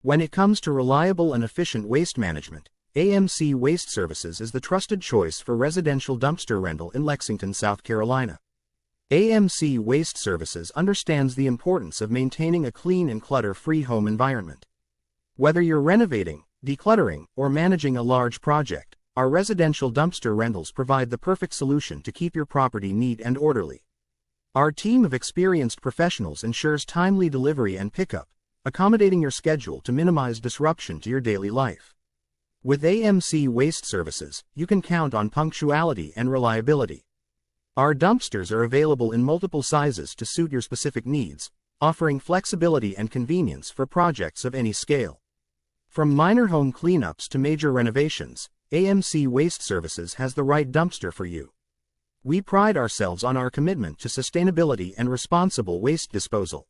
When it comes to reliable and efficient waste management, AMC Waste Services is the trusted choice for residential dumpster rental in Lexington, South Carolina. AMC Waste Services understands the importance of maintaining a clean and clutter-free home environment. Whether you're renovating, decluttering, or managing a large project, our residential dumpster rentals provide the perfect solution to keep your property neat and orderly. Our team of experienced professionals ensures timely delivery and pickup, accommodating your schedule to minimize disruption to your daily life. With AMC Waste Services, you can count on punctuality and reliability. Our dumpsters are available in multiple sizes to suit your specific needs, offering flexibility and convenience for projects of any scale. From minor home cleanups to major renovations, AMC Waste Services has the right dumpster for you. We pride ourselves on our commitment to sustainability and responsible waste disposal.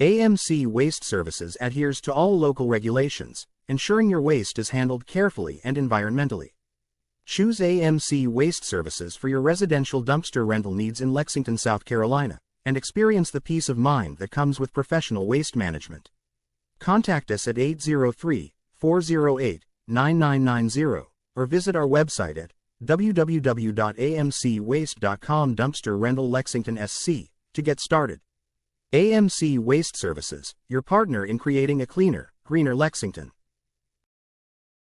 AMC Waste Services adheres to all local regulations, ensuring your waste is handled carefully and environmentally. Choose AMC Waste Services for your residential dumpster rental needs in Lexington, South Carolina, and experience the peace of mind that comes with professional waste management. Contact us at 803-408-9990 or visit our website at www.amcwaste.com. Dumpster Rental Lexington SC to get started. AMC Waste Services, your partner in creating a cleaner, greener Lexington.